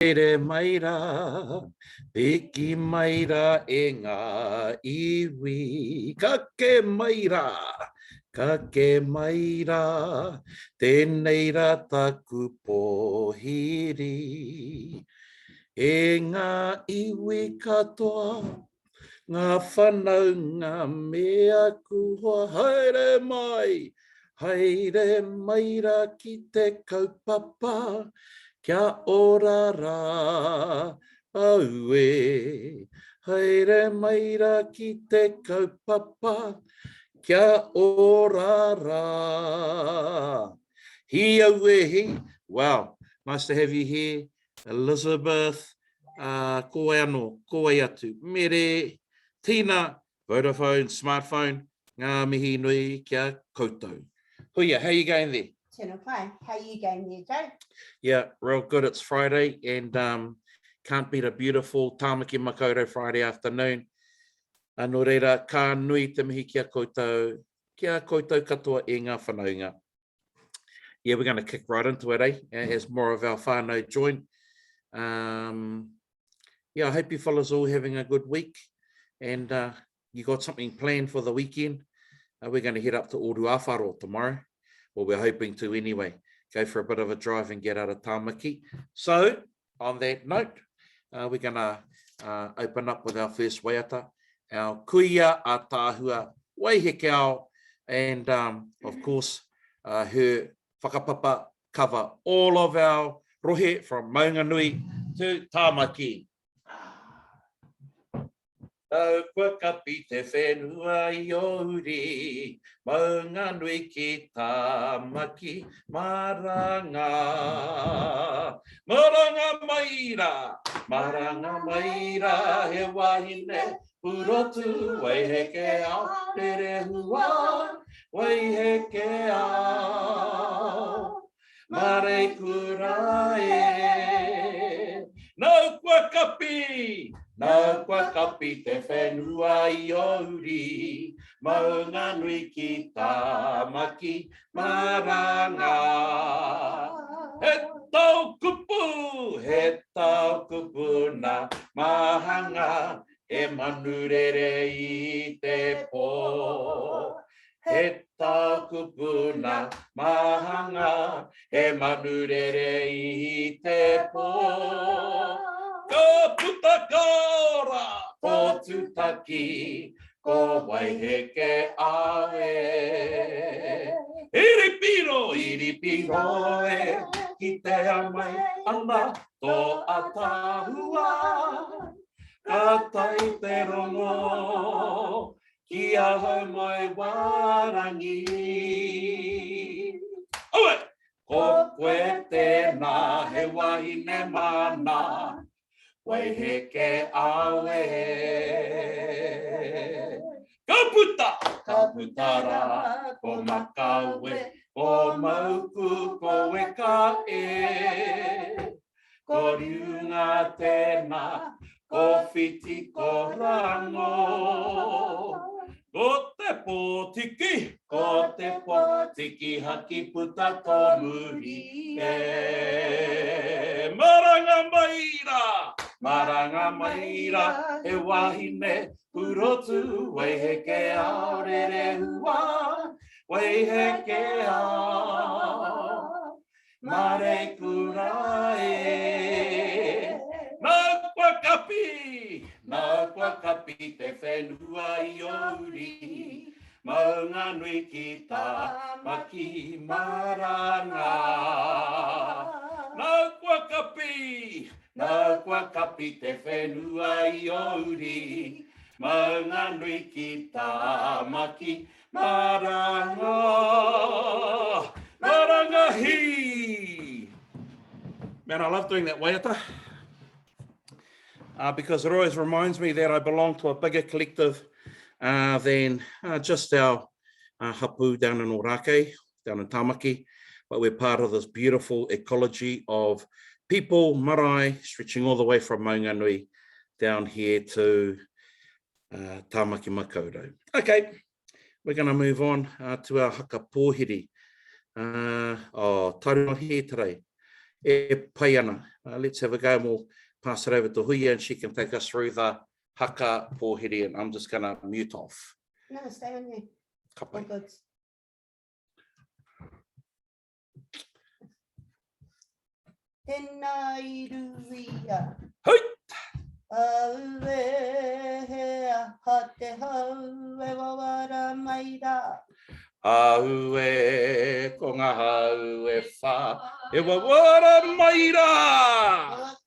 Ere maira, piki maira e ngā iwi. Ka ke maira, tēnei rā taku pōhiri. E ngā iwi katoa, ngā whanau, ngā mea kuhoa, haere maira ki te kaupapa, kia ora rā aue. Haere maira ki te kaupapa, kia ora rā. Hi aue hi. Wow, nice to have you here, Elizabeth. Ko anō, ko atu. Mere, tīna, Vodafone, smartphone, ngā mihi nui kia koutou. Huia, how you going there? Tēnā pai. How are you going there, Joe? Yeah, real good. It's Friday and can't beat a beautiful tāmaki makaurau Friday afternoon. Anō reira, ka nui te mihi kia koutou katoa e ngā whanaunga. Yeah, we're going to kick right into it, as more of our whānau join. Yeah, I hope you fellas all having a good week and you got something planned for the weekend. We're going to head up to Oruawharo tomorrow. Well, we're hoping to anyway. Go for a bit of a drive and get out of Tāmaki. So, on that note, we're going to open up with our first waiata, our kuia a tāhua waihekeo, and of course, her whakapapa cover all of our rohe from Maunganui to Tāmaki. Tau kua kapi te whenua i ori, Maunganui ki Tāmaki, maranga. Maranga maira, he wahine, purotu, waiheke au, rere hua, waiheke au. Mare kurae, no kua kapi te whenua i ori, Maunganui ki Tāmaki, maranga. He tau kupu na mahanga, he manurere i te pō. He tau kupu na mahanga, he manurere i te pō. Ko puta kaora, ko tutaki, ko waiheke awe. Iripiro e, ki te amai ana tō atahua. Ka tai te rongo, ki ahau mai warangi. Oe! Ko koe tēnā he wahine mana, waiheke awe. Ka putara, ko makawe, ko mauku, ko weka e. Ko riunga tēnā, ko whiti, ko rango. Ko te pōtiki, haki puta ko muri e. Maranga maira, he wahine, purotu, waiheke au, rere hua, waiheke au. Mare kurae, nā kua kapi te whenua i ori, Maunganui ki Tāmaki, maranga. Nā kua kapi te whenua i ori, Maunganui ki Tāmaki, maranga. Maranga hi! Man, I love doing that waiata. Because it always reminds me that I belong to a bigger collective than just our hapu down in Orake, down in Tāmaki, but we're part of this beautiful ecology of people, marae, stretching all the way from Maunganui down here to Tāmaki Makaurau. Okay, we're going to move on to our haka pōhiri. Taru no here today. e pai ana. Let's have a go and we'll pass it over to Huia and she can take us through the haka pōhiri, and I'm just going to mute off. No, stay on you. Ka All pai. good. Tēnā i ruia. Hui! Aue hea ha te hau e wawara mai rā. Au e ko ngā hau e whā, e wawara mai rā.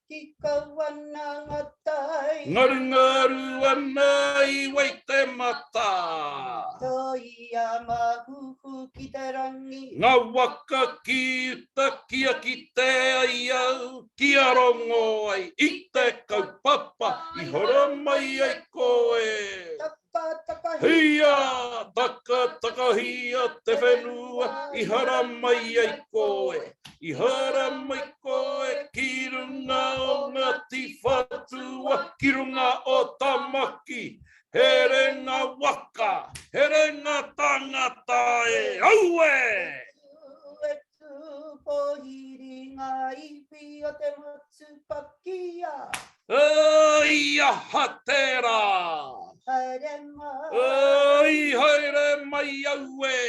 Ki kawana ngatai. Ngaru ngaru ana I Waiata mata. Toi a mahuhu ki te rangi. Ngā waka ki uta kia ki te ai au, ki a rongo ai, I te kaupapa, I hora mai ai koe. Taka taka Hia, taka hia te whenua, I hara mai ai koe. I hara mai koe, ki runga o ngā tīwhatua, ki runga o tamaki. Here ngā waka, here ngā tangata e aue. e tu pohiri ngā iwi o te matu pakia. Ai aha tērā. Haere mai, Ai haere mai aue.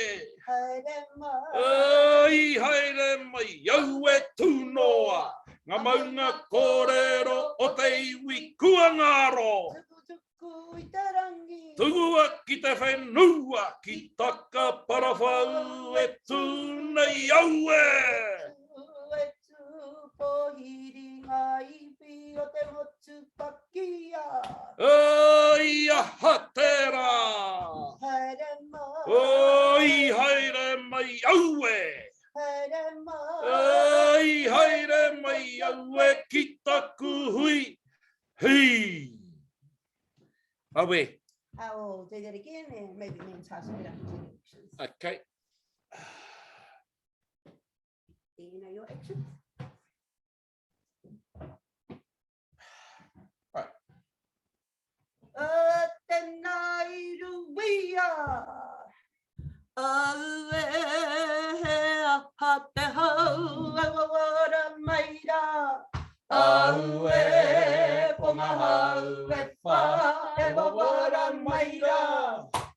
haere mai. Ai haere mai aue tūnoa. Ngā maunga kōrero o te iwi kua ngāro. Tuku i te rangi. Tugua ki te whenua, ki taka parawhau e tūnei aue. E tu pohiri ngā iwi o te matu pakia. Ai aha tērā. Haere mai, Ai haere mai aue. haere mai. Ai haere mai aue ki taku hui. Hei. Awe. I will do that again and maybe me and Tasha get up to do actions. Okay. Do you know your actions? Right. Tēnā i ruia. Aue hea ha te hau e wawara mai rā. Aue ko ngā hau e whā e wawara mai rā.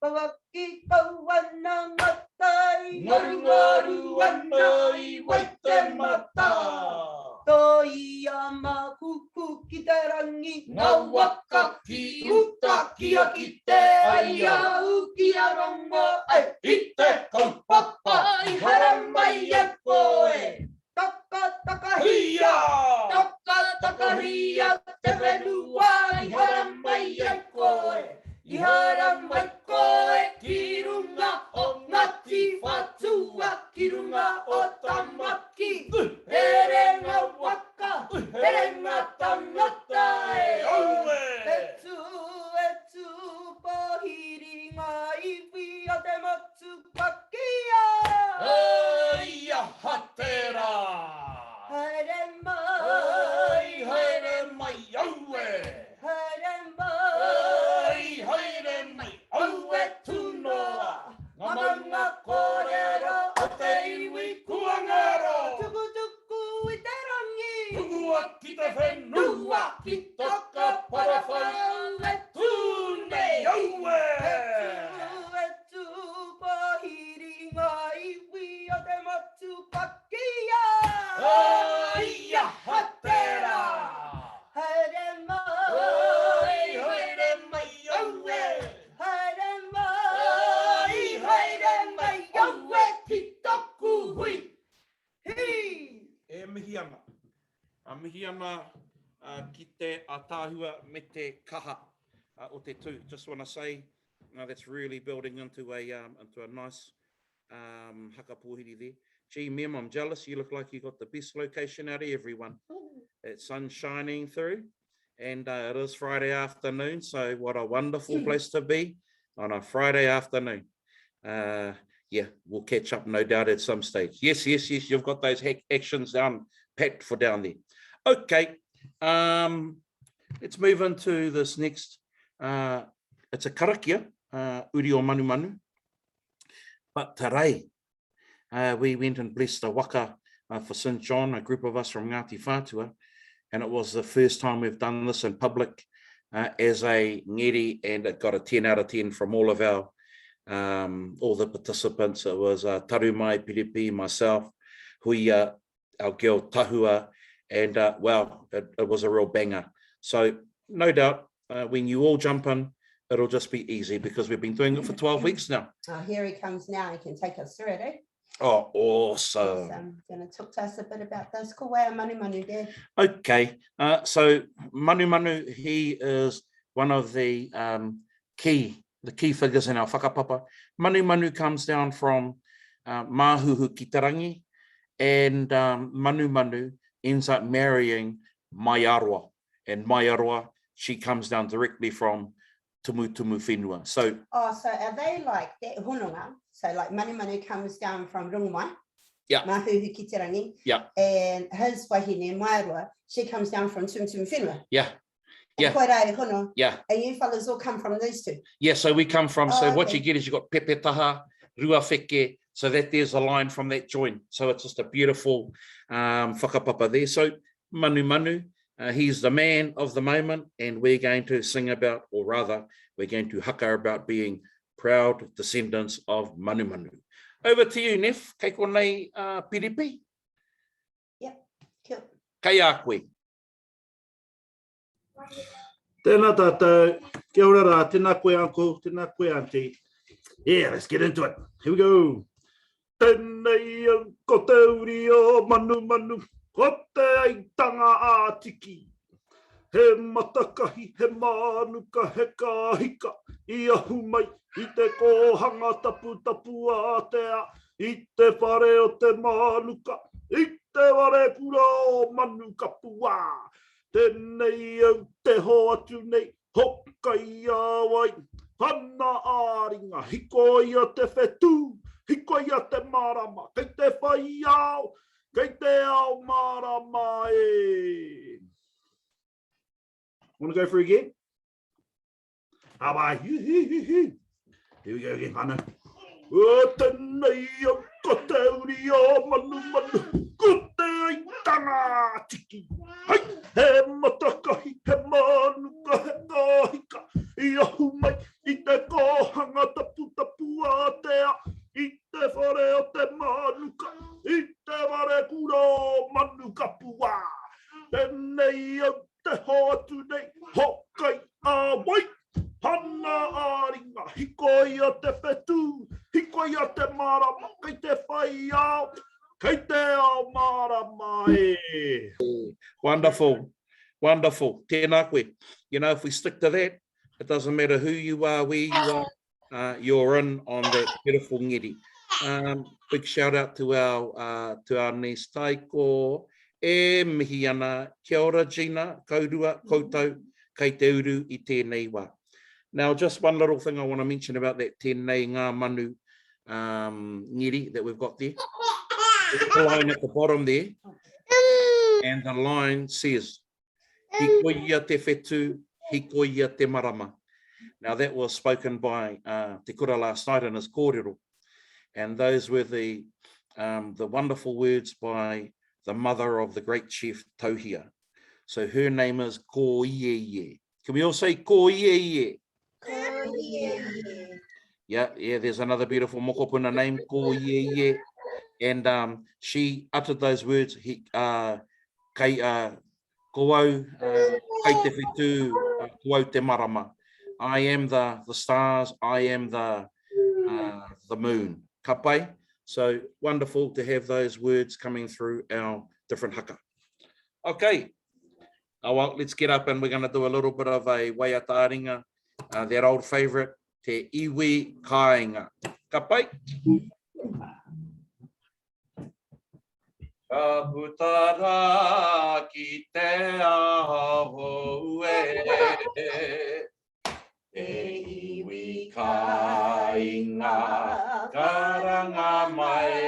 Wawaki kawana ngatai. Ngaru ngaru ana I Waiata mata. Toi a mahuhu ki te rangi. Ngā waka ki uta kia ki te ai au, ki a rongo ai. I te kaupapa, I hara mai e koe. Taka taka Hia! taka ria te whenua. I hara mai e koe. I hara mai koe ki runga o ngati whatua. Ki runga o tamaki. Here ngā waka, here ngā tangata e Aue! E tu pohiri ngā iwi o te matu pakia. Ai aha tērā. Haere mai, Ai haere mai aue. haere mai. Ai haere mai aue tūnoa. Ngā maunga kōrero o te iwi kua ngaro. Tuku tuku i te rangi. Tugua ki te whenua, ki taka parawhau e tūnei aue. E tu pohiri ngā iwi o te matu pakia. Ai aha tērā. Haere mai, Ai haere mai aue. haere mai, haere mai, aue ki taku hui. Hi! E mihi ana. A mihi ana ki te atāhua me te kaha o te tū. Just want to say that's really building into a nice haka pōhiri there. Gee, Mem, I'm jealous. You look like you got the best location out of everyone. It's sun shining through and it is Friday afternoon. So what a wonderful place to be on a Friday afternoon. Yeah, we'll catch up no doubt at some stage. Yes, you've got those actions down, packed for down there. Okay, let's move into this next. It's a karakia, uri o manu manu. But today, we went and blessed a waka for St. John, a group of us from Ngāti Whātua, and it was the first time we've done this in public as a ngeri, and it got a 10 out of 10 from all of our all the participants. It was Tarumai, Piripi, myself, Huia, our girl Tahua, and well, it was a real banger. So no doubt, when you all jump in, it'll just be easy because we've been doing it for 12 weeks now. Oh, here he comes now. He can take us through it, eh? Oh, awesome. Going to talk to us a bit about this. Ko wea manu manu there. Okay, so Manu Manu, he is one of the key figures in our whakapapa. Manu Manu comes down from Māhuhu ki te rangi, and Manu Manu ends up marrying Maiaroa, and Maiaroa, she comes down directly from Tumu Whenua. So, so are they like that hononga? So like Manu Manu comes down from Rungmai, yeah, Māhuhu ki te rangi, yeah, and his wahine Maiaroa, she comes down from Tumu Whenua. yeah, yeah, Koirei hono, yeah. And you fellas all come from these two. Yeah, so we come from, so what okay. you get is you've got pepe taha, rua wheke, so that there's a line from that join. So it's just a beautiful whakapapa there. So Manu Manu, he's the man of the moment, and we're going to sing about, or rather, we're going to haka about being proud descendants of Manu Manu. Over to you, Nef. Kei konei Piripi. Yep, cool. Kei a koe. Tēnā tātou, kia ora rā, tēnā koe uncle, tēnā koe auntie. Yeah, let's get into it. Here we go. Tēnei au ko te uri o Manu Manu, ko te aitanga a tiki. He matakahi, he manuka, he kahika, I ahu mai, I te kohanga tapu tapu a tea, I te whare o te manuka, I te ware pura o manu kapua. Tēnei au te ho atu nei, hokai a wai, hana āringa, hiko ia te whetū, hiko ia te marama, kei te whai au, kei te ao marama e. Want to go for it again? How about you? Here we go again, Hana. O tēnei au ko te uri o Manu Manu, ko te aitanga tiki. Hai, he matakahi, he manuka, he kahika, I ahu mai, I te kohanga tapu tapu a tea, I te whare o te manuka, I te ware kura o manu kapua. Tēnei au te ho atu nei, hokai a wai, hana āringa, hiko ia te whetū, hiko ia te marama, kei te whai au, kei te ao marama e. Wonderful, wonderful. Tēnā koe. You know, if we stick to that, it doesn't matter who you are, where you are, you're in on that beautiful ngeri. Big shout out to our niece Taiko, e mihi ana, kia ora Gina, kaurua, koutou, kei te uru I tēnei wā. Now, just one little thing I want to mention about that tēnei ngā manu ngeri that we've got there. There's a line at the bottom there, and the line says, hiko ia te whetū, hiko ia te marama. Now, that was spoken by Te Kura last night in his kōrero, and those were the wonderful words by the mother of the great chef Tauhia. So her name is Ko Ieye. Can we all say Ko Ieye? Ko Ieye. Yeah, there's another beautiful mokopuna name, Ko Ieye. And she uttered those words, kei koau, kei te whetū, koau te marama. I am the stars, I am the moon. Ka pai? So wonderful to have those words coming through our different haka. Okay, well, let's get up and we're going to do a little bit of a Waiata ringa, that old favourite, te iwi kāinga. Ka pai? Ka putara ki te aho e, te iwi kāinga karanga mai,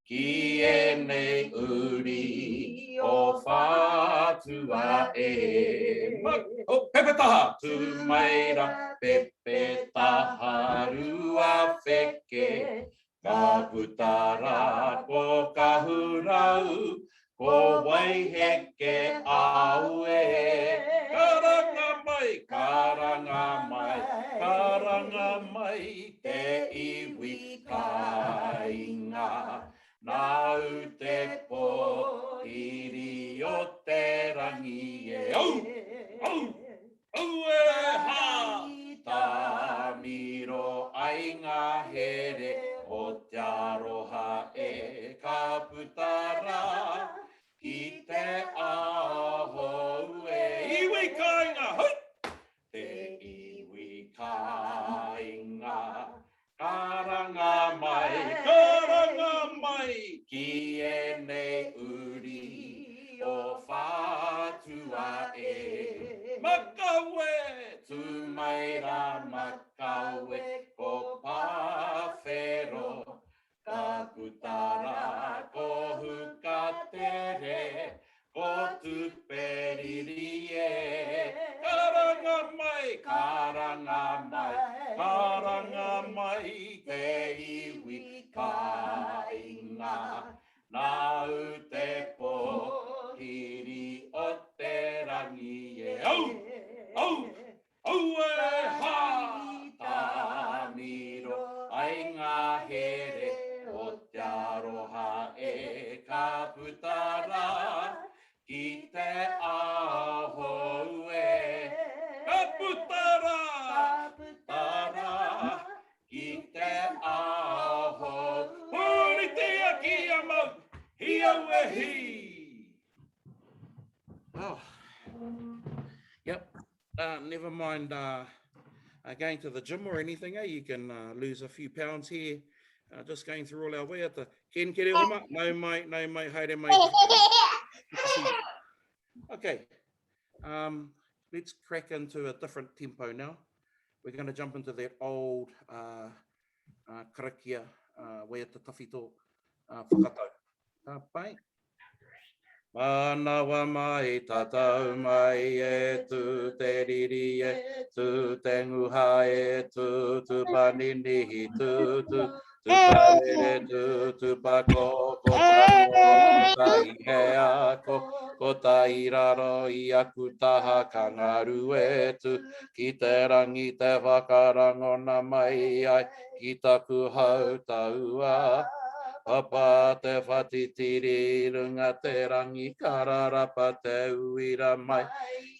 ki e nei uri o whātua e. Oh, pepe taha! Tu maira pepe taha rua wheke, ka putara, ko kahurau, ko waiheke aue. Karanga mai, te iwi kainga. Nau te po, iri o te rangi e. Au! Au e ha! Tā miro ai ngā here o te aroha e ka putara ki te aho e. Iwi kainga, hoi! Te iwi kainga, karanga mai, ki e nei uri o whātua e. Makawe, tu mai rā makawe, ko pāwhero, ka putara, ko hukatere, ko tuperiri e. Karanga mai, te iwi kainga, nau te po, hiri o te rangi e. Au e ha, tā miro ai ngā here o te aroha e ka putara ki te aho e. Ka putara ki te aho. Hori te aki a mau, hi au e hi. Oh. Yep. Never mind going to the gym or anything. You can lose a few pounds here. Just going through all our waiata. Ken kere oma? No mai, haere mai. Okay. Let's crack into a different tempo now. We're going to jump into that old karakia waiata tawhito whakatau. Pai. Manawa mai, tatau mai e tu te riri e, tu te nguha e, tu panini tu parere tu pako, ko tai hea ko tai raro I aku taha kangaru e tu, ki te rangi te whakarangona mai ai, ki taku hau taua. Papa te whatitiri runga te rangi kararapa te uira mai.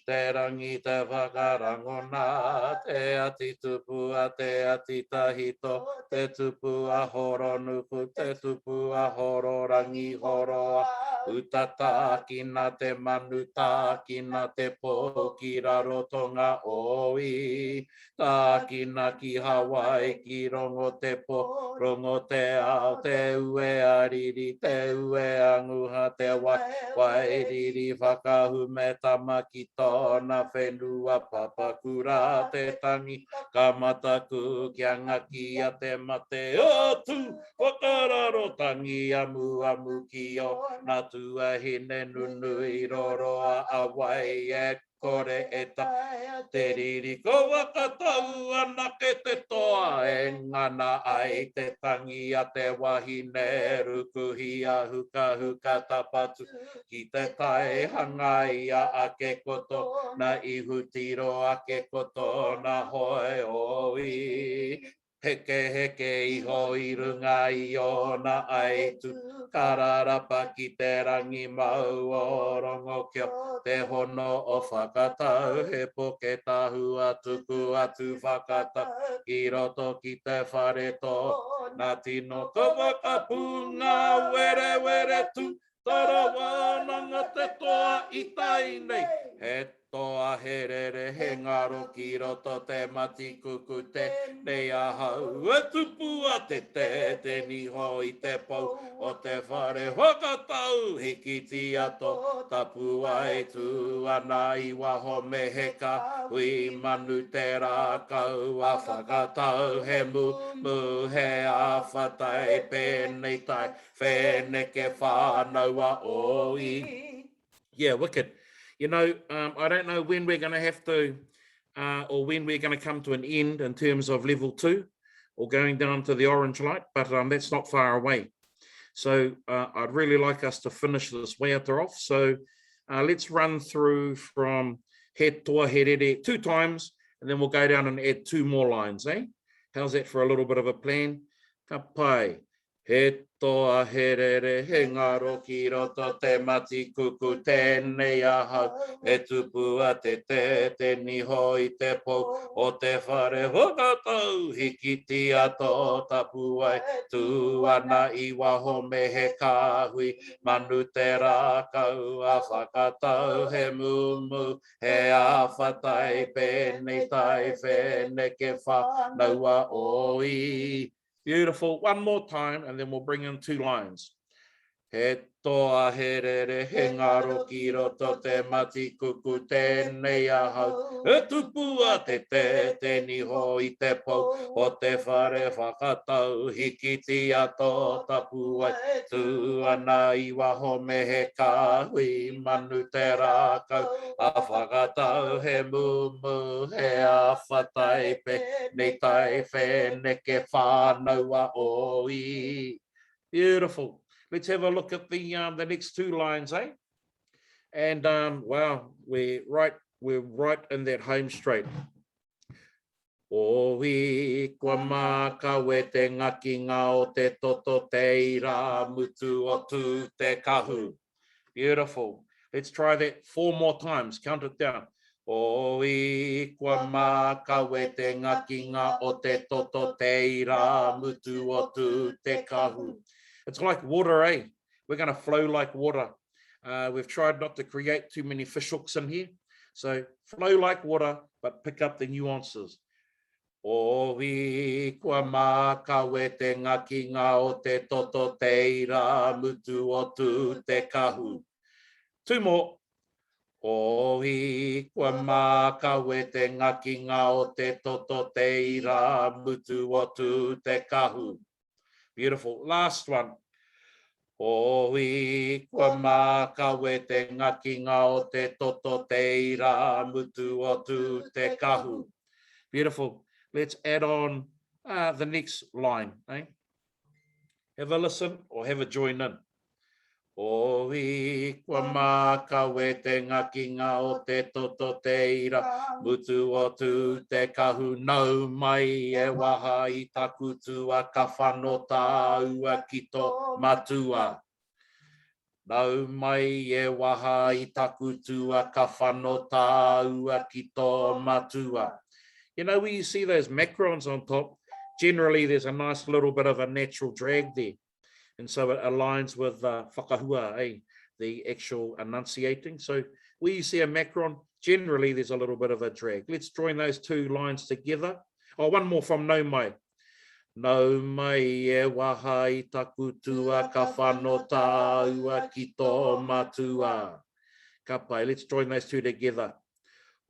Te rangi te whakarangona, te ati tupua, te ati tahito, te tupua horo nuku, te tupua horo rangi horoa. Utata kina te manuta, kina te po, ki raro tonga oi. Tā kina ki Hawaii, ki rongo te po, rongo te ao, te ue ariri, te ue anguha, te wai riri, whakahu me tamaki tōna whenua papakura, te tangi, ka mataku, kia ngaki a te mate o tu, whakararo tangi amu ki o, nā tua hine nunu I roroa a wai e kore e ta, te riri ko wakatau ana ke te toa e ngana ai te tangi a te wahine rukuhi a huka tapatu ki te tai hangai a ke koto na ihu tiro a ke koto na hoe oi. Heke iho I runga I ona ai tu kararapa ki te rangi mau o rongo kio te hono o whakatau he poke tahu atuku atu whakatau ki roto ki te whareto nā tino ka wakapunga were tu tarawa nanga te toa I tai nei he toa herere he ngaro ki roto te mati kuku te nei ahau e tupua te niho I te pou o te whare whakatau hiki ti ato tapu ai tu ana I waho meheka hui manu te rākau a whakatau he mu he a whatai pēnei tai wheneke whānaua oi. Yeah, wicked. You know, I don't know when we're going to have to, or when we're going to come to an end in terms of level 2, or going down to the orange light, but that's not far away. So I'd really like us to finish this Waiata off. So let's run through from he toa he rere 2 times, and then we'll go down and add 2 more lines, eh? How's that for a little bit of a plan? Ka pai. He toa he rere he ngaro ki roto te mati kuku tēnei ahau. E tupua te ni hoi te pou o te whare hokatau. Hiki tia tō tapu ai tu ana i waho me he kāhui. Manu te rākau a whakatau he mumu. He a whatai pēnei tai whene ke whanaua oi. Beautiful. One more time, and then we'll bring in 2 lines. He toa he rere he ngaro ki roto te mati kuku tēnei ahau. E tupua te ni hoi te pou o te whare whakatau. Hiki tia tō tapu ai tu ana i waho me he kāhui. Manu te rākau a whakatau he mumu he a whatai pe nei tai whene ke whānaua oi. Beautiful. Let's have a look at the next 2 lines, eh? And wow, we're right in that home straight. Oi kua maka we te ngaki ngā o te toto te ira mutu o tu te kahu. Beautiful. Let's try that 4 more times. Count it down. Oi kua maka we te ngaki ngā o te toto te ira mutu o tu te kahu. It's like water, eh? We're going to flow like water. We've tried not to create too many fish hooks in here. So flow like water, but pick up the nuances. Oi kua maka we te ngaki ngā o te toto te ira mutu o tu te kahu. 2 more. Oi kua maka we te ngaki ngā o te toto te ira mutu o tu te kahu. Beautiful. Last one. Oi kua maka we te ngaki ngā o te toto te ira mutu o tu te kahu. Beautiful. Let's add on the next line. Eh? Have a listen or have a join in. Oi kua maka we te ngaki ngā o te toto te ira mutu o tu te kahu. Nau mai e waha i taku tua ka whanota ua ki tō matua. Nau mai e waha i taku tua ka whanota ua ki tō matua. You know, when you see those macrons on top, generally there's a nice little bit of a natural drag there. And so it aligns with whakahua, the actual enunciating. So where you see a macron, generally there's a little bit of a drag. Let's join those 2 lines together. Oh, one more from no mai. Nau mai e waha i taku tua ka whanota ua ki tō matua. Ka pai, let's join those 2 together.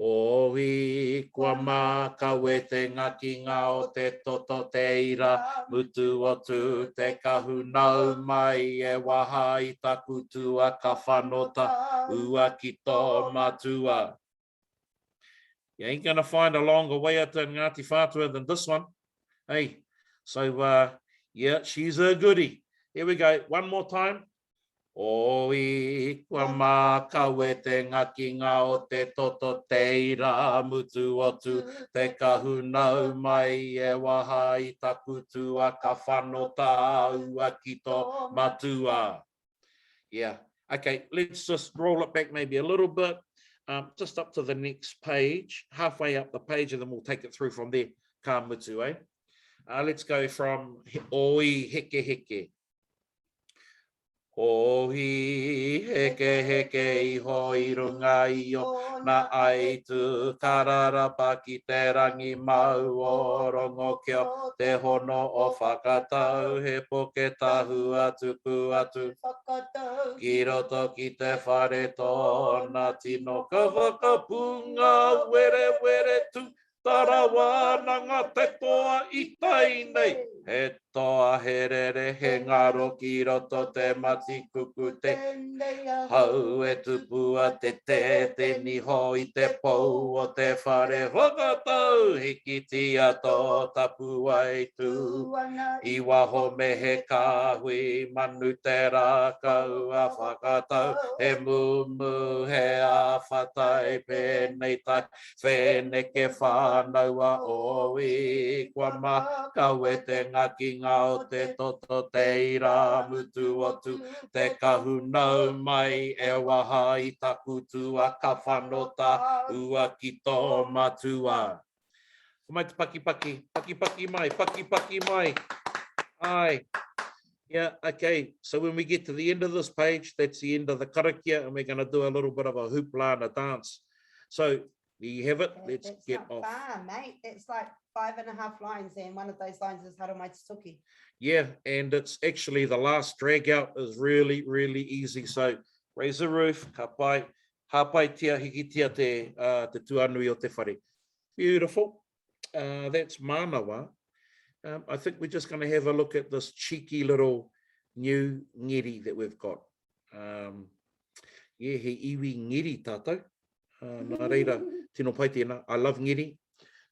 Oi kua maka we te ngaki ngā o te toto te ira mutu o tu te kahu. Nau mai e waha i taku tua ka whanota ua ki tō matua. You ain't going to find a longer Waiata in Ngāti Whātua than this one. Hey, so yeah, she's a goodie. Here we go. One more time. Oi kua maka we te ngaki ngā o te toto te ira mutu o tu te kahu. Nau mai e waha i taku tua ka whanota ua ki tō matua. Yeah, okay, let's just roll it back maybe a little bit, just up to the next page, halfway up the page, and then we'll take it through from there. Ka mutu, eh? Let's go from oi heke heke. Ohi heke heke iho I runga io na ai tu kararapa ki te rangi mau o rongo kio te hono o whakatau he poke tahu atu ku atu ki roto ki te whare tōna tino ka whakapunga were were tu tarawa nanga te toa I tai nei he toa herere, he ngaro ki roto te mati kuku te. Hau e tupua te ni ho i te pou o te whare whakatau. Hiki tia tō tapu ai tū. I waho me he kāhui manu te rākau a whakatau. He mumu he a whatai pēnei tai. Wheneke whānaua o i kua ma. Kau e te ngaki ngā o te toto te ira mutu o tu. Te kahunau mai e waha i taku tua ka whanota ua ki tō matua. Mai te paki mai. Ai. Yeah, okay. So when we get to the end of this page, that's the end of the karakia, and we're going to do a little bit of a hoopla and a dance. So there you have it. Let's get off. Far, mate. It's like 5.5 lines there, and one of those lines is Haro Mai Tuki. Yeah, and it's actually the last drag out is really, really easy. So raise the roof, ka pai, hapai tia, hiki tia te tuanui o te whare. Beautiful. That's manawa. I think we're just going to have a look at this cheeky little new ngeri that we've got. Yeah, he iwi ngeri tātou. Nā reira, tino pai tēnā. I love ngeri.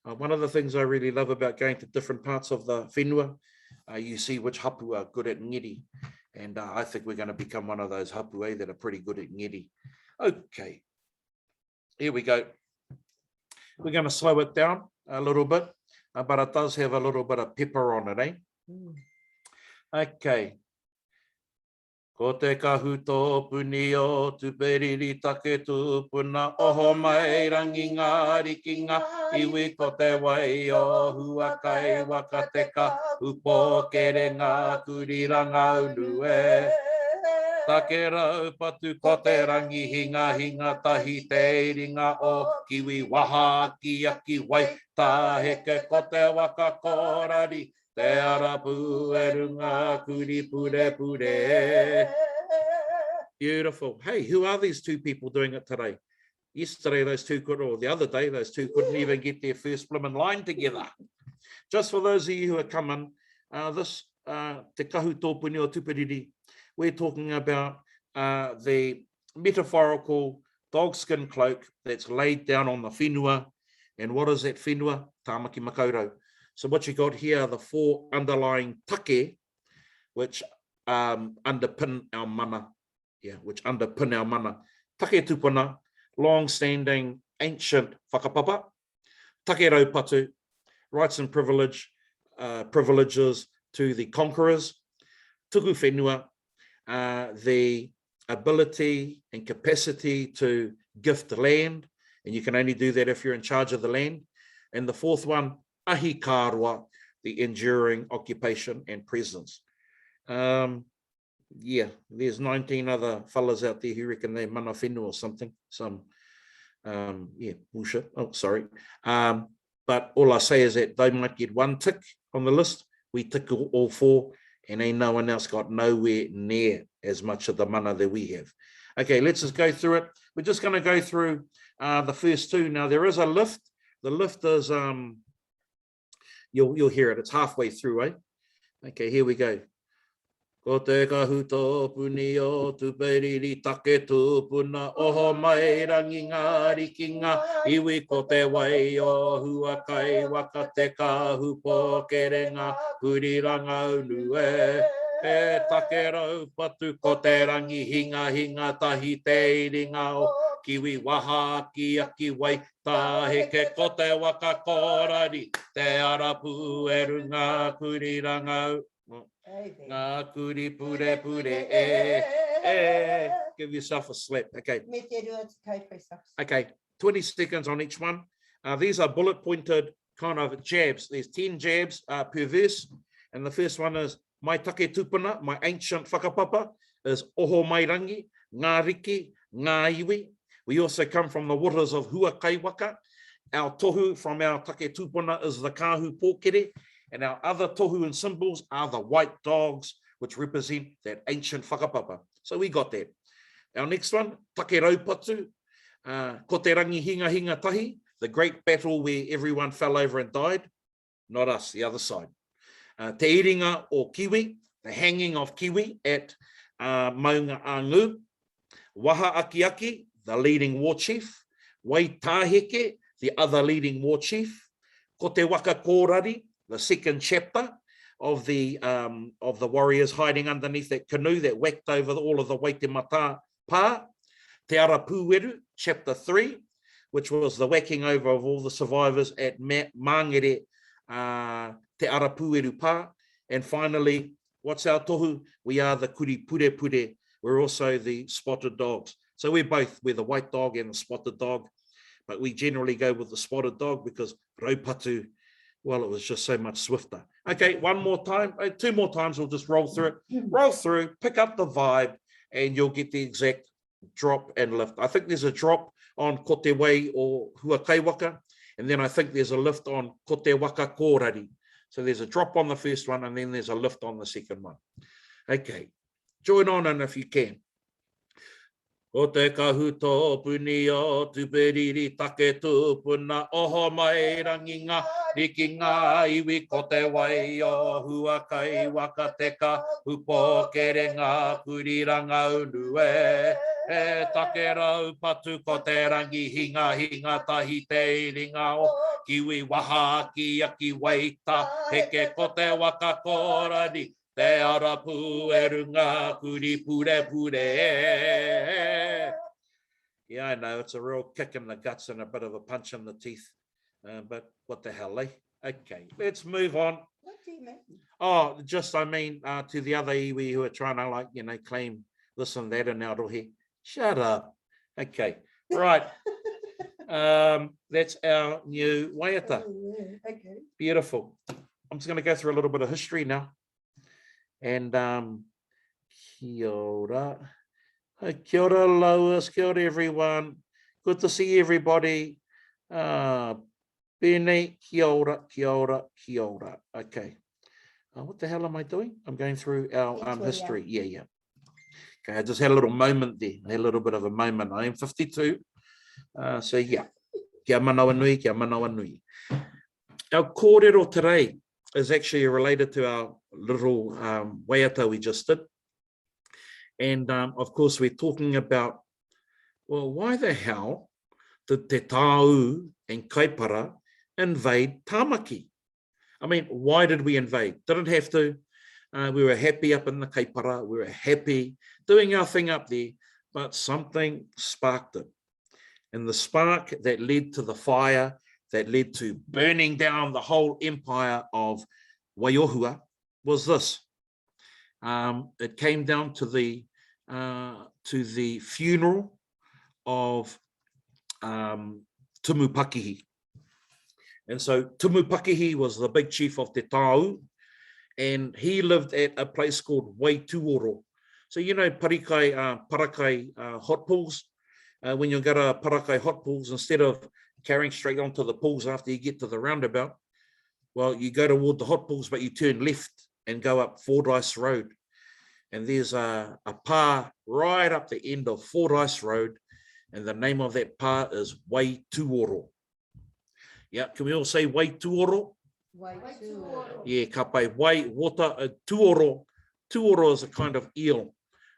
One of the things I really love about going to different parts of the whenua, you see which hapu are good at ngeri. And I think we're going to become one of those hapu that are pretty good at ngeri. Okay, here we go. We're going to slow it down a little bit, but it does have a little bit of pepper on it, Okay. Ko te kahoot puni o tuperiri take tūpuna, oho mai rangi ngāri ki ngā iwi ko te wai o huakai waka te kahupo kere ngā kuriranga unue. Take rau patu ko te rangi hinga tahi te iringa o kiwi waha ki aki wai taheke ko te waka korari. Te arapu e runga kuri pure pure. Beautiful. Hey, who are these two people doing it today? Yesterday, those two or the other day, those two couldn't even get their first blooming line together. Just for those of you who are coming, this te kahoot puni o tuperiri, we're talking about the metaphorical dogskin cloak that's laid down on the whenua. And what is that whenua? Tāmaki makaurau. So what you got here are the 4 underlying take, which underpin our mana. Yeah, which underpin our mana. Take tupuna, long-standing, ancient whakapapa. Take raupatu, rights and privileges to the conquerors. Tuku whenua, the ability and capacity to gift land. And you can only do that if you're in charge of the land. And the 4th one, ahi kārua, the enduring occupation and presence. Yeah, there's 19 other fellas out there who reckon they're mana whenua or something. Some, yeah, bullshit. Oh, sorry. But all I say is that they might get 1 tick on the list. We tick all 4, and ain't no one else got nowhere near as much of the mana that we have. Okay, let's just go through it. We're just going to go through the first 2. Now, there is a lift. The lift is... You'll hear it. It's halfway through, Okay, here we go. Ko te kahoot puni o tuperiri take tūpuna, oho mai rangi ngāri ki ngā iwi ko te wai o huakai waka te kahupo kere ngā kuriranga unue. E take rau patu ko te rangi hinga tahi te iringa o kiwi waha ki aki wai taheke ko te waka korari te arapu e runga kuriranga ngā kuri pure pure give yourself a slap. Okay. Okay, 20 seconds on each one. These are bullet pointed kind of jabs. There's 10 jabs per verse, and the first one is mai take tupuna, my ancient whakapapa, is oho mai rangi, ngā riki, ngā iwi. We also come from the waters of huakai waka. Our tohu from our take tupuna is the kahu pōkere, and our other tohu and symbols are the white dogs, which represent that ancient whakapapa. So we got that. Our next one, take raupatu, ko te rangi hinga tahi, the great battle where everyone fell over and died. Not us, the other side. te iringa o kiwi, the hanging of kiwi at Maunga-a, Waha Aki Aki, the leading war chief, Waiata, the other leading war chief, Ko te waka kōrari, the second chapter of the warriors hiding underneath that canoe that whacked over all of the Waitemata pā, Te Ara Pūweru, chapter 3, which was the whacking over of all the survivors at Mangere, Te Ara Pūweru pā, and finally, what's our tohu? We are the kuri pure pure. We're also the spotted dogs. So we're the white dog and the spotted dog, but we generally go with the spotted dog because raupatu, well, it was just so much swifter. Okay, one more time, 2 more times, we'll just roll through it. Roll through, pick up the vibe, and you'll get the exact drop and lift. I think there's a drop on ko te wai o hua kaiwaka, and then I think there's a lift on ko te waka kōrari. So there's a drop on the first one, and then there's a lift on the second one. Okay, join on in if you can. O te kahoot puni o tupiriri take tūpuna oho mai rangi ngā riki ngā iwi ko te wai o hua kai waka te ka upo kere ngā kuriranga unue. E take rau patu ko te rangi hinga hinga tahi te iringa o kiwi waha aki aki waita heke ko te waka kōrari. Te ara pūeru ngā kuri pure pure. Yeah, I know, it's a real kick in the guts and a bit of a punch in the teeth. But what the hell, eh? Okay, let's move on. What do you mean? Oh, just, I mean, to the other iwi who are trying to, like, you know, claim this and that in Aotearoa. Shut up. Okay, right. That's our new Waiata. Okay. Beautiful. I'm just going to go through a little bit of history now. And kia ora. Kia ora, Lois. Kia ora, everyone. Good to see everybody. Bene, kia ora, kia ora, kia ora. Okay. What the hell am I doing? I'm going through our history. Yeah. Okay, I just had a little moment there. I had a little bit of a moment. I am 52. So yeah. Kia manawa nui, kia manawa nui. Our kōrero today is actually related to our little Waiata we just did. And of course, we're talking about, well, why the hell did Te Tāu and Kaipara invade Tāmaki? I mean, why did we invade? Didn't have to. We were happy up in the Kaipara. We were happy doing our thing up there, but something sparked it. And the spark that led to the fire, that led to burning down the whole empire of Waiohua was this. It came down to the funeral of Tumupakihi. And so Tumupakihi was the big chief of Te Tāu, and he lived at a place called Waituoro. So, you know, Parakai hot pools. When you go to Parakai hot pools, instead of carrying straight onto the pools after you get to the roundabout, well, you go toward the hot pools, but you turn left and go up Fordyce Road. And there's a pā right up the end of Fordyce Road, and the name of that pā is Waituoro. Yeah, can we all say Waituoro? Waituoro. Yeah, ka pai wai wota tuoro. Tuoro is a kind of eel.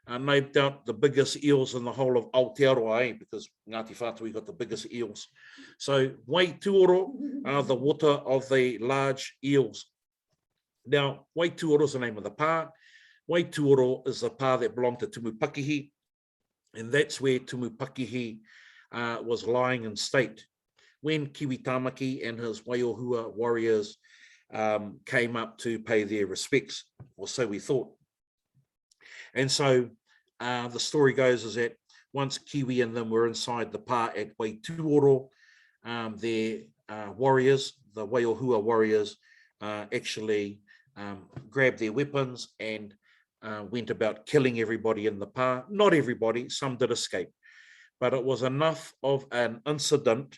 No doubt the biggest eels in the whole of Aotearoa, because Ngāti Whātua got the biggest eels. So Waituoro are the water of the large eels. Now, Waituoro is the name of the pā. Waituoro is the pā that belonged to Tumupakihi, and that's where Tumupakihi was lying in state when Kiwi Tāmaki and his Waiohua warriors came up to pay their respects, or so we thought. And so the story goes is that once Kiwi and them were inside the pā at Waituoro, their warriors, the Waiohua warriors, actually grabbed their weapons and went about killing everybody in the pā. Not everybody, some did escape. But it was enough of an incident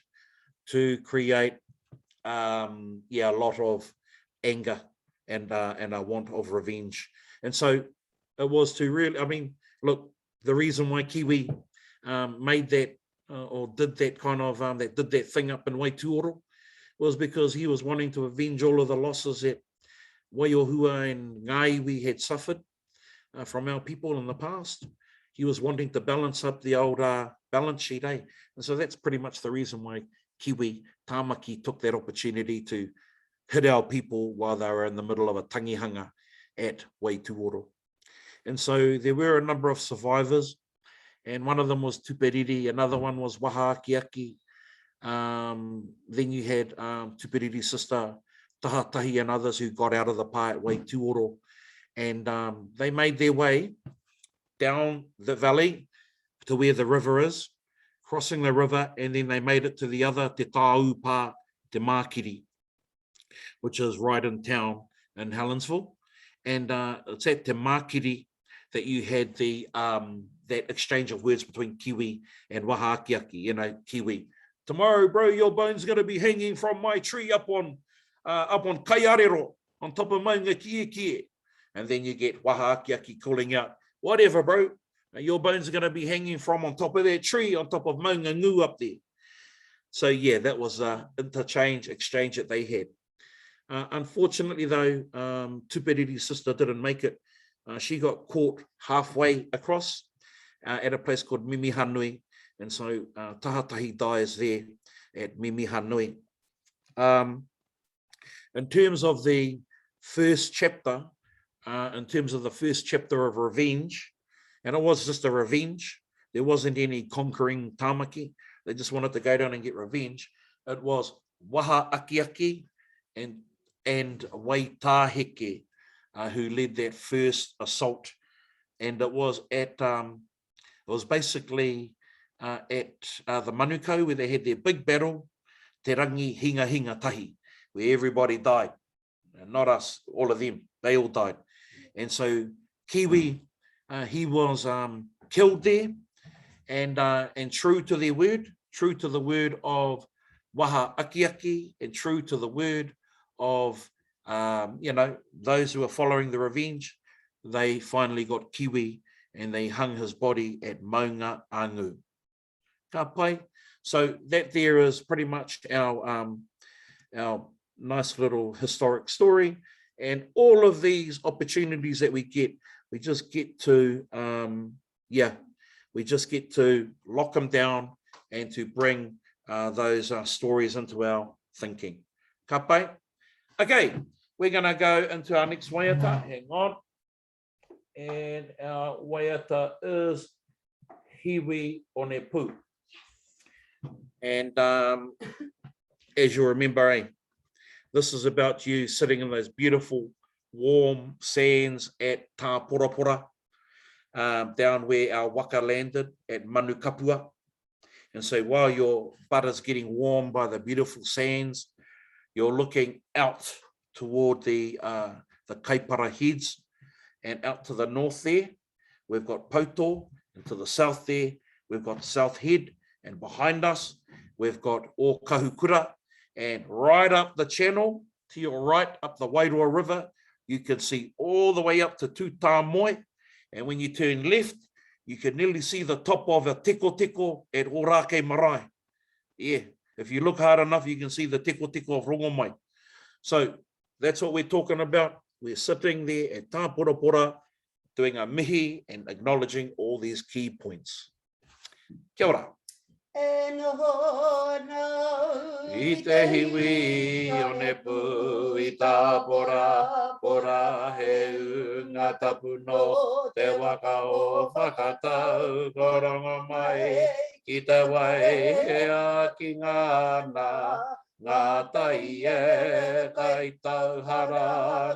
to create a lot of anger and a want of revenge. And so it was to really, I mean, look, the reason why Kiwi made that or did that kind of, did that thing up in Waituoro was because he was wanting to avenge all of the losses that waiohua and ngāiwi had suffered from our people in the past. He was wanting to balance up the old balance sheet, eh? And so that's pretty much the reason why Kiwi Tāmaki took that opportunity to hit our people while they were in the middle of a tangihanga at Waituoro. And so there were a number of survivors, and one of them was Tuperiri, another one was Waha-Akiaki. Then you had Tuperiri's sister Tahatahi and others who got out of the pā at Waituoro, and they made their way down the valley to where the river is, crossing the river, and then they made it to the other Te Tāu pā, Te Mākiri, which is right in town in Helensville. And it's at Te Mākiri that you had the that exchange of words between Kiwi and Waha-Akiaki, you know, Kiwi. Tomorrow, bro, your bone's going to be hanging from my tree up on Kaiarero, on top of Maunga Kie. And then you get Waha-Akiaki calling out, whatever, bro, your bones are going to be hanging from on top of that tree, on top of Maunga Ngū up there. So yeah, that was an exchange that they had. Unfortunately though, Tuperiri's sister didn't make it. She got caught halfway across at a place called Mimihanui. And so Tahatahi dies there at Mimihanui. In terms of the first chapter, of revenge, and it was just a revenge. There wasn't any conquering Tāmaki. They just wanted to go down and get revenge. It was Waha-Akiaki and Waiata who led that first assault. And it was basically at the Manukau where they had their big battle, Te Rangi Hinga Tahi, where everybody died. Not us, all of them, they all died. And so Kiwi, he was killed there, and true to their word, true to the word of Waha-Akiaki, and true to the word of those who are following the revenge, they finally got Kiwi and they hung his body at Maunga Angu. Ka pai. So that there is pretty much our nice little historic story. And all of these opportunities that we just get to lock them down and to bring those stories into our thinking. Ka pai. Okay, we're going to go into our next waiata. Hang on. And our waiata is Hiwi One Pū. And as you remember, this is about you sitting in those beautiful, warm sands at Tā Porapora, down where our waka landed at Manukapua. And so while your butt is getting warm by the beautiful sands, you're looking out toward the Kaipara Heads, and out to the north there, we've got Pauto, and to the south there, we've got South Head, and behind us, we've got O Kahukura, and right up the channel, to your right, up the Wairoa River, you can see all the way up to Tūtāmoe, and when you turn left, you can nearly see the top of a teko at Orake Marae. Yeah, if you look hard enough, you can see the teko of Rongomai. So that's what we're talking about. We're sitting there at Tā Porapora, doing a mihi and acknowledging all these key points. Kia ora. I te hiwi o ne pū i tā pora he unga tapu no te waka o whakatau korongo mai ki te wai he a ki ngā tai e kai tauhara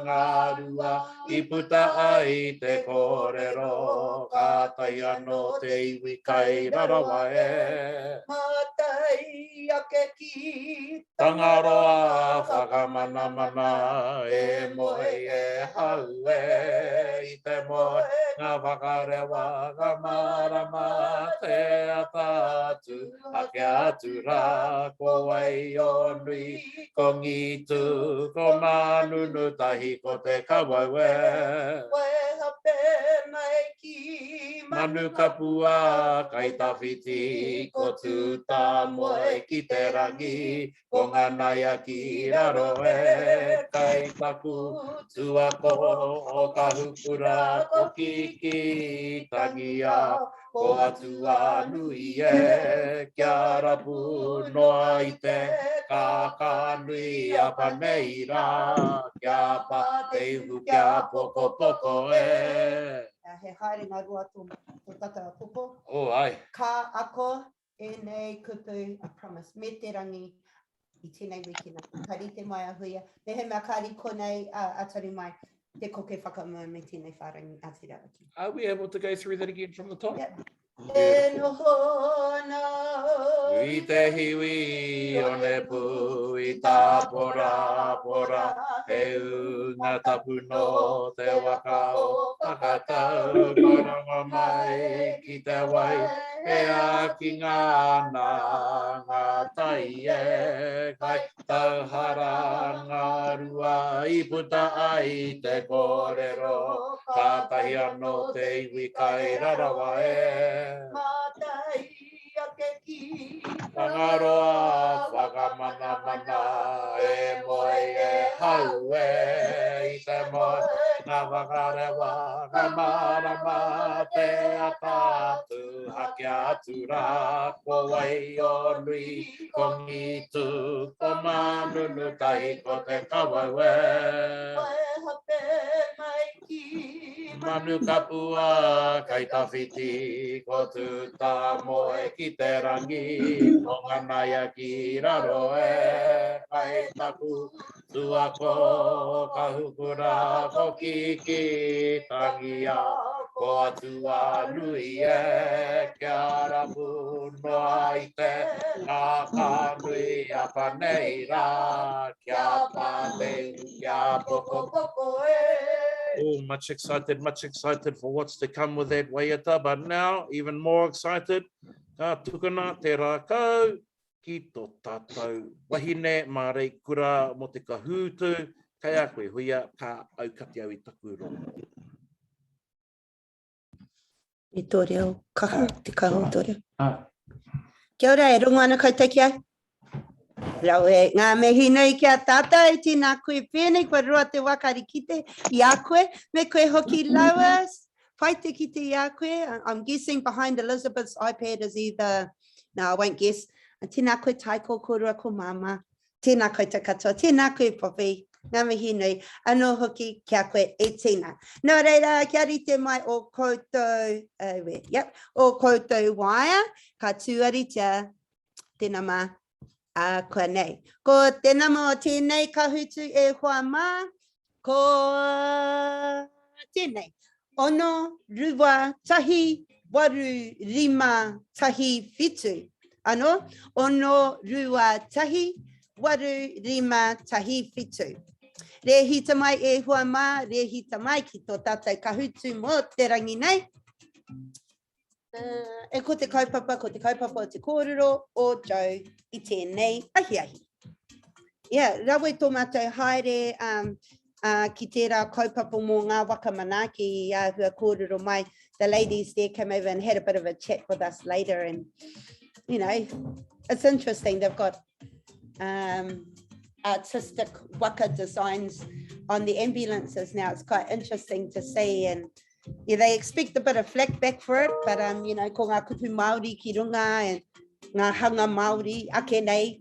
ngā rua I puta ai te kōrero ka tai anō te iwi kai rarawa e Matai ake ki tangaroa whakamana e moe e hau e I te moe ngā whakarewa ka marama te atatu ake atu rā ko wai o nui ko ngitu ko manunu tahi ko te kawawe Weha pēnei ki manu kapua, kai tawhiti, ko tūta moe ki te rangi, ko nganaya ki raro e, kai taku, tuako o ka hukura, ko kiki tangia, ko atua nui e, kia rapu noa i te kaka nui a paneira, kia pa te ihu kia poko poko e. He haere ngā rua tō tata popo. Oh, ai. Ka ako e nei kutu, I promise, me te rangi I tēnei wikina. Ka rite mai a huia. Me he mea kāri konei atari mai te koke whakamua me tēnei wharangi a te rawaki. Are we able to go through that again from the top? Yep. E nohona I te hiwi o ne pu, I tā pora pora, e unga tapu no te waka o whakatau, marama mai ki te wai, e a ki ngā ngā tai e, kai tauhara ngā rua, I puta ai te kōrero, ka tahi anō te iwi kai rarawa e. Mātai ake ki Whangaroa, whakamana mana, e moe e hau e, I te moe, nā whakarewa, ka marama, te atatu, hake atura, ko wai o nui, ko ngitu, ko manunu tahi, ko te kawau e. Wai hape mai ki Manu kapua, kai tawhiti, ko tūta moe ki te rangi, ko nganaya ki raro e, kai taku, tuako, ka hukura, ko kiki, tangia, ko atua nui e, kia rapu noa I te, ngā nui a paneira, kia pate, kia poko. Koko e Oh, much excited for what's to come with that Waiata, but now even more excited. Ka tukuna te rākau ki tō tātou wahine mā rei kura mo te kahūtu, kai a koe huia ka aukati au I taku rongo. E tōre au kaha, te kaho tōre. Kia ora, e rongo ana kautaki ai. Rau e ngā mehi nei kia tātai tīnā koe pēnei, koe roa te wakari kite I a koe, me koe hoki lauas, whai te kite I a koe. I'm guessing behind Elizabeth's iPad is either, no, I won't guess. Tēnā koe taiko korua ko mama, tēnā koe te katoa, tēnā koe popi, ngā mihi nei, anō hoki kia koe e tīna. Nō reira, kia rite mai o koutou, o koutou waia, ka tuaritia, tēnā mā. Koa nei. Ko tēnā mō tēnei kahutu e hoa mā, ko tēnei. Ono, rua, tahi, waru, rima, tahi, whitu. Ano, ono, rua, tahi, waru, rima, tahi, whitu. Re hita mai e hoa mā, re hita mai ki tō tātou kahutu mō te rangi nei. E ko te kaupapa o te kōrero o Joe I tēnei ahi ahi. Yeah, rawe tō mātou haere ki tērā kaupapa mō ngā waka manaki I hua kōrero mai. The ladies there came over and had a bit of a chat with us later and, you know, it's interesting. They've got artistic waka designs on the ambulances now. It's quite interesting to see and yeah, they expect a bit of flack back for it, but you know, ko ngā kupu Māori ki runga and ngā hanga Māori ake nei.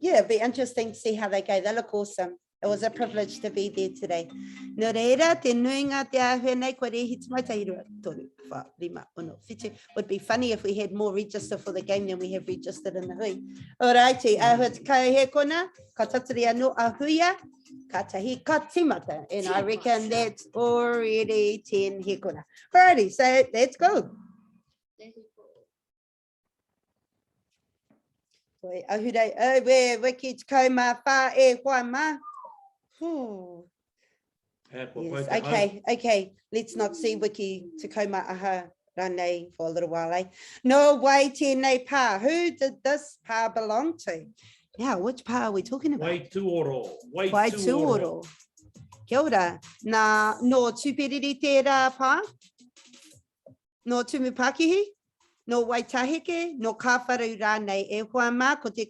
Yeah, it'd be interesting to see how they go. They look awesome. It was a privilege to be there today. Nō reira, te nuinga te ahua nei, kua re hiti mai tai rua, toru, wha, rima, ono, whitu. Would be funny if we had more register for the game than we have registered in the hui. Alrighty, ahua te kai he kona, ka tatari anō ahuia, ka tahi ka timata, and I reckon that's already 10 he kona. Alrighty, so let's go. Wei, ahurei, oh, we ki te kau mā whā e hoa mā. Yes, okay, let's not see wiki te kau mā aha ranei for a little while, eh? No way, tēnei pā. Who did this pā belong to? Yeah, which pā are we talking about? Waituoro. Kia ora. Nā, no tūperiri tērā pā? no tumupakihi, no waitahike, no kāwharu rānei e hoa mā ko te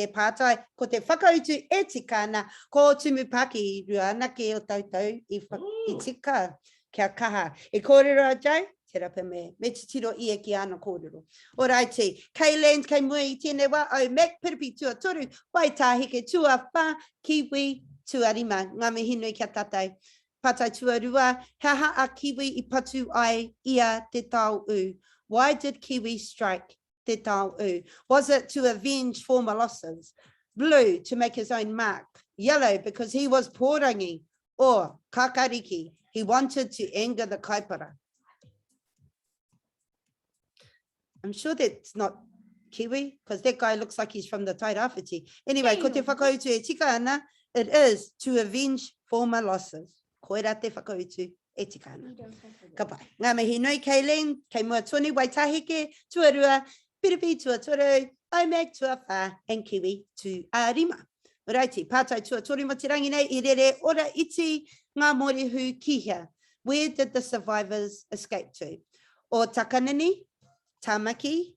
pātai, ko te whakautu e tikana, ko tumupakihi rua anake o tautau I tika kia kaha. E kōrero a jau, te rapa me te tiro ia ki ana kōrero. Alrighty, Kayleen, kei mua I tēnei wā, au Mac, piripi tua toru, waitahike, tua whā, kiwi, tua rima, ngā mihi nui kia tātai. Patai tuarua, haha a kiwi I patu ai ia te tau u. Why did kiwi strike te tau u? Was it to avenge former losses? Blue, to make his own mark. Yellow, because he was pōrangi. Or kakariki, he wanted to anger the kaipara. I'm sure that's not kiwi, because that guy looks like he's from the Tairāwhiti. Anyway, ko te whakautu e tika ana, it is to avenge former losses. Koera te whakautu e tika ana. Ka pai. Ngā mihi nui Kayleen, kei mua tonu waitahike, tuarua, piripi tua toru, Omek tua whā, and kiwi tu a rima. Righty, pātai tua toru mo te rangi nei, I rere ora iti ngā morihu kihia. Where did the survivors escape to? O Takanini, Tamaki,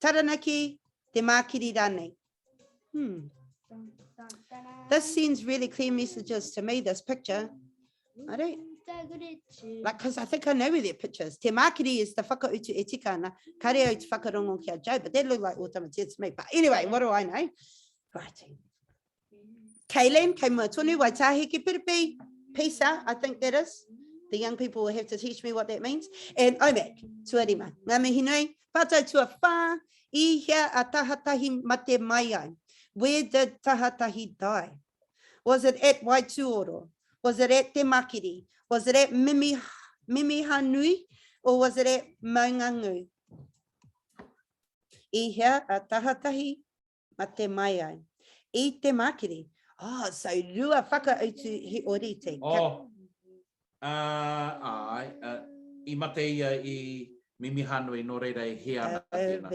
Taranaki, Te Mākiri rānei. This sends really clear messages to me, this picture. I don't, like, because I think I know where their pictures. Te Mākiri is the whakautu e tika ana, kare au te whakarongo kia jau, but that look like Otamatea to me. But anyway, what do I know? Righty. Kayleen, kei mua tonu, waitahike piripi, peace out, I think that is. The young people will have to teach me what that means. And Omek, tuarima. Ngā mihi nui, pātai tua whā, I hea a tahatahi mate mai ai. Where did tahatahi die? Was it at Waituoro? Was it at Te Mākiri? Was it at Mimihanui? Or was it at Maungangu? I hea a tahatahi mate mai ai. I Te Mākiri. Oh, so rua whakautu he orite. Oh, I mate ia I Mimihanui no reira I he ana tēnā.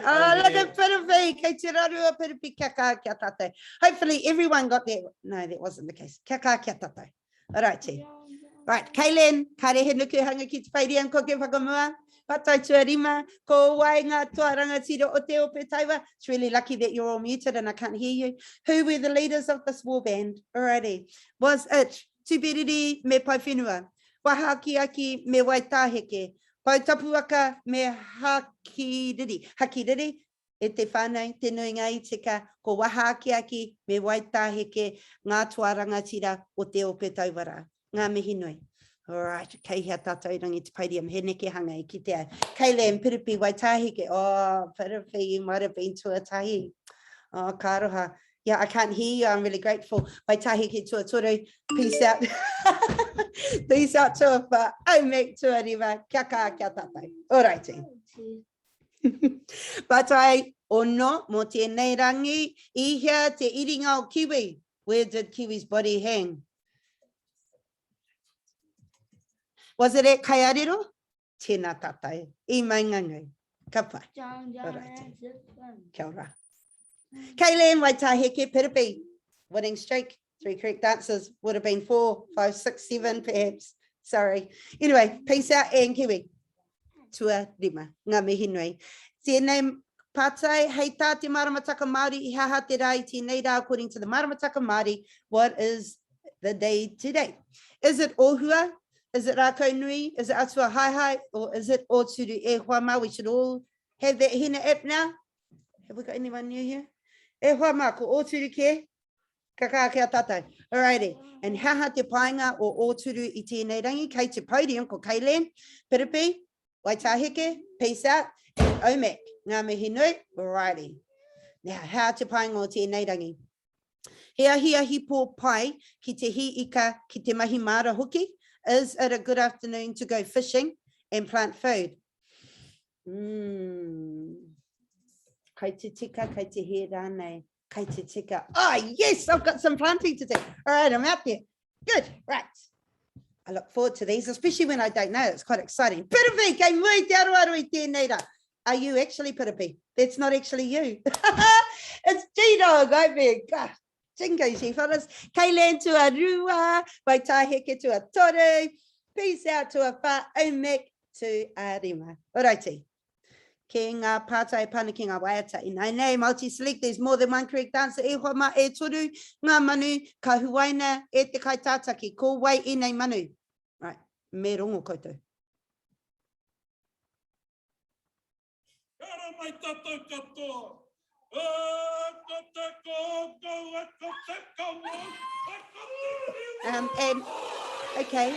Oh, look at Piripi, kei te rarua Piripi kia kā kia tātou. Hopefully everyone got that. No, that wasn't the case. Kia kā kia tātou. Alrighty. Right, Kayleen, kare he nuku hanga ki te whairiam ko ke whakamua. Patai tua rima, ko wai ngā tua rangatira o te ope taiwa. It's really lucky that you're all muted and I can't hear you. Who were the leaders of this war band? Alrighty. Was it Tūpiriri me Pauwhenua, Wahakiaki me Waitaheke, Pautapuaka me Hakiriri. Hakiriri, e te whānau, te nui ngā itika, ko Wahakiaki me Waitaheke, ngā tua rangatira o te ope tauwara. Ngā mihi nui. All right, kei hea tātou rangi te paidiam, he neke hanga I ki te au. Kayleen, piripi waitahike. Oh, piripi, you might have been tuatahi. Oh, ka roha. Yeah, I can't hear you. I'm really grateful. Waitahike tuatoru. Peace out. Peace out tuapa. Omek tuariwa. Kia kā kia tātou. All righty. Patai ono mo tēnei rangi. I hea te iringa o kiwi. Where did Kiwi's body hang? Was it at Kaiarero? Tēnā tātai. I Maungangu. Ka pai. Kia ora. Kayleen, waitaheke, piripi. Winning streak. 3 correct answers. Would have been 4, 5, 6, 7 perhaps. Sorry. Anyway, peace out and kiwi. Tua rima. Ngā mihi nui. Tēnei pātai, hei tā te maramataka Māori I haha te rai tēnei rā according to the maramataka Māori. What is the day today? Is it Ohua? Is it Rākau Nui? Is it Atua Haihai? Or is it Oturu E Huama? We should all have that Hina app now. Have we got anyone new here? E Huama ko Oturu ke? Kaka kia tātou. Alrighty. And haha te painga o Oturu I tēnei rangi. Kei te podium ko Kayleen. Piripi. Waitaheke. Peace out. And Omek. Ngā mihi nui. Alrighty. Now, haha te painga o tēnei rangi. Hea hi pō pai ki te hi ika ki te mahi mara hoki. Is it a good afternoon to go fishing and plant food? Kei te tika, kei te he rānei, kei te tika. Oh, yes, I've got some planting to do. All right, I'm out there. Good, right. I look forward to these, especially when I don't know. It's quite exciting. Piripi, kei mui te aroaro I tēnei rā. Are you actually Piripi? That's not actually you. It's G-Dog, I beg. Gosh. Jingo, she fellas. Kayleen tua rua, waitaheke tua toru. Peace out tua wha, Omek tu a rima. Alrighty. Ki ngā pātai pana ki ngā waiata. I nei, multi-select, there's more than one correct answer. E hoa ma e toru, ngā manu, ka huaina, e te kaitātaki, ko wai i nei manu. Right, me rongo koutou. Kara mai tātou katoa. And okay.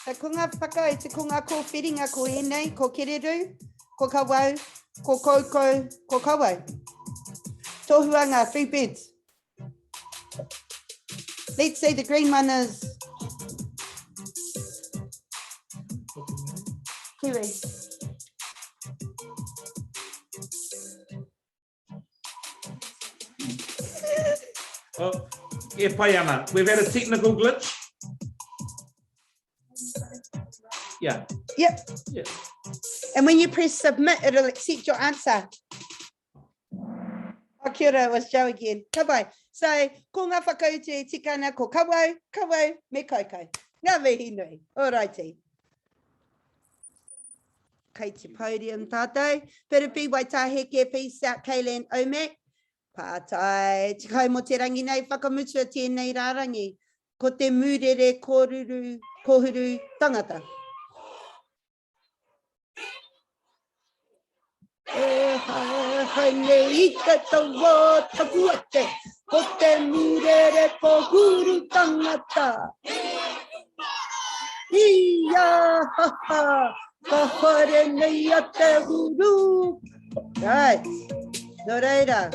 So ko ngā whakau, te ko ngā kōwhiringa ko enei, ko kereru, ko kawau, ko koukou, ko kawau. Tohuanga, 3 beds. Let's say the green one is Kiwi. Oh, e pai ana. We've had a technical glitch. Yeah. Yep. Yeah. And when you press submit, it'll accept your answer. Oh, kia ora, it was Joe again. Ka pai. So, ko ngā whakau te tikana ko kawau, kawau, me koukou. Ngā mihi nui. Alrighty. Kei te podium tātou. Piripi, Waitaheke, peace out, Kayleen Omek. Pātai, te kai mo te rangi nei, whakamutua tēnei rārangi. Ko te murere kōruru, kōhuru tangata. E haine i te taua tapuate, ko te murere kōhuru tangata. Ia ha ha, ka hore nei a te huru. Right, no reira.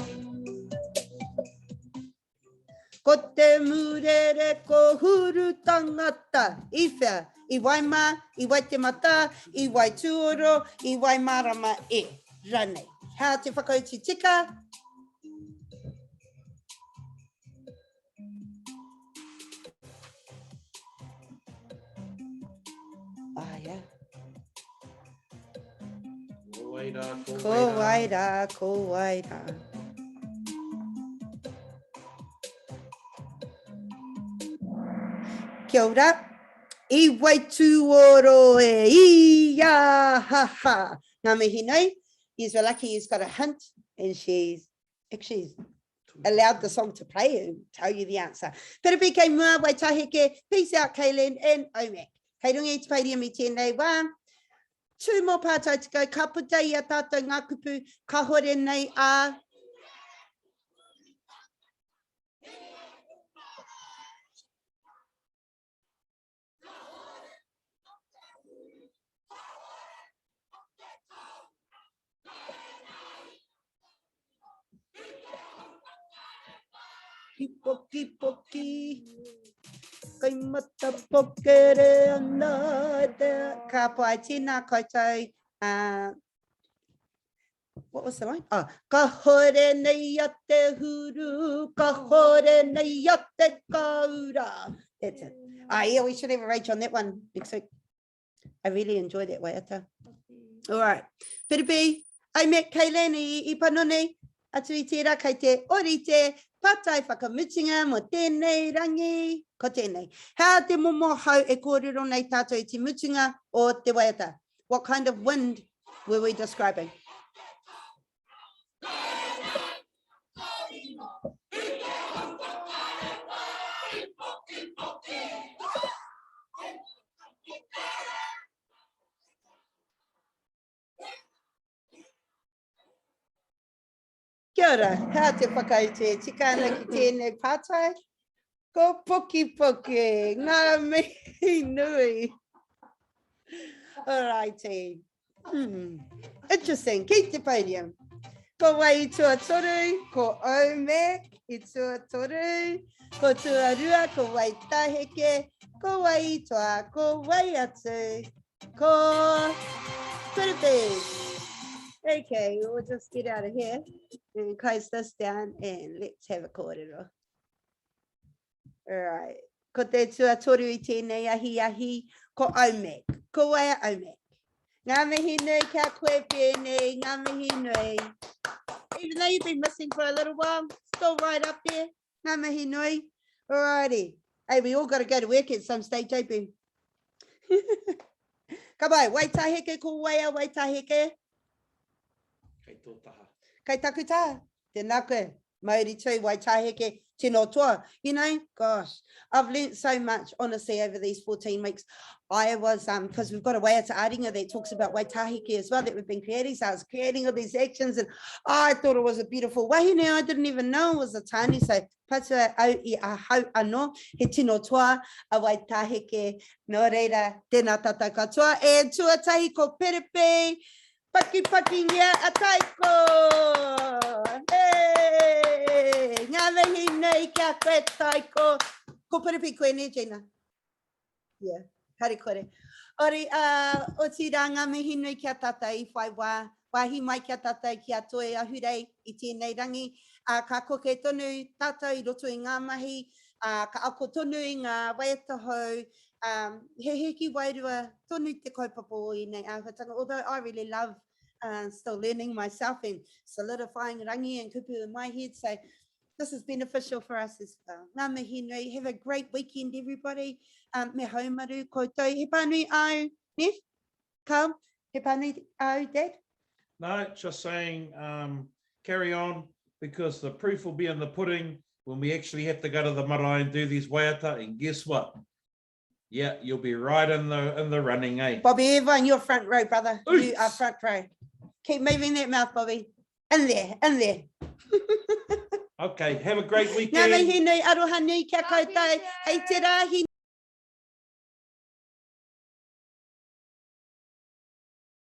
Ko te murere kōhuru tangata. I whea, i waima, i waitemata, i waituoro, i waimarama e. Ranei. Hea te whakauti tika. Ah, yeah. Ko waira, ko waira. Kia ora. I waituoro e ia ha ha. Ngā mihi nei. He's lucky he's got a hint and she's actually allowed the song to play and tell you the answer. Piripi kei mua, Waitaheke, peace out, Kayleen and Omek. Hei rungi te pairia mi tēnei wā. 2 more pātai to go. Ka puta i a tātou ngā kupu, ka hore nei a. Poki poki, kai mata pokere ana te ka pai tina koutou. What was the line? Oh, ka hore nei a te huru, ka hore nei a te kaura. That's it. Ah, yeah, we should have a rage on that one next week. I really enjoyed that Waiata. All right. Piripi, I met Kayleen I panone. Atu I tērā kei te orite. Pātai whakamutinga mo tēnei rangi, ko tēnei. Hea te momo hau e kōrero nei tātou I te mutinga o te Waiata? What kind of wind were we describing? Kia ora, hea te whakaute, tika ana ki tēnei pātai. Ko poki poki, ngā mihi nui. Alrighty. Interesting, ki te podium. Ko wai I tua toru, ko Omek I tua toru, ko tua rua, ko Waitaheke, ko wai I tua, ko Waiata, ko Piripi. Okay, we'll just get out of here and close this down and let's have a kōrero. All right. Ko te tua toru I tēnei ahi, ko Omek, ko waia Omek. Ngā mihi nui kia koe pēnei, ngā mihi nui. Even though you've been missing for a little while, still right up there. Ngā mihi nui. Alrighty. Hey, we all got to go to work at some stage, eh, Boo? Ka bai, waitaheke ko waia, waitaheke. Kei tō taha. Kei taku taha. Tēnā koe. Mauri tū, waitaheke, tino toa. You know, gosh, I've learnt so much, honestly, over these 14 weeks. I was, because we've got a Waiata aringa that talks about waitaheke as well, that we've been creating. So I was creating all these actions and I thought it was a beautiful wahine. I didn't even know it was a tani. So patua au I a hau anō, he tino toa, a waitaheke, no reira, tēnā tata katoa. E tuatahi ko perepe, paki paki ngia a taiko. Hey, ngā mihi nei kia koe taiko. Ko perepe koe ne, Gina? Yeah. Kare kore. Ori, o ti rā ngā mihi nui kia tata I whai wā. Wahi mai kia tata kia toe ahurei I tēnei rangi. Ka koke tonu tata I roto I ngā mahi. Ka ako tonu I ngā waiata hou. He heki wairua tonu te kaupapa I nei āhuatanga. Although I really love still learning myself and solidifying rangi and kupu in my head. So this is beneficial for us as well. Ngā mihi nui. Have a great weekend, everybody. Me haumaru koutou. He pānui au, ne? Carl, he pānui au, Dad? No, just saying, carry on, because the proof will be in the pudding when we actually have to go to the marae and do these waiata, and guess what? Yeah, you'll be right in the running, eh? Bobby, everyone, you're front row, brother. You Oops. are front row. Keep moving that mouth, Bobby. In there, in there. Okay, have a great Ngā weekend. mihi nui, aroha nui kia koutou. Hei te rahi.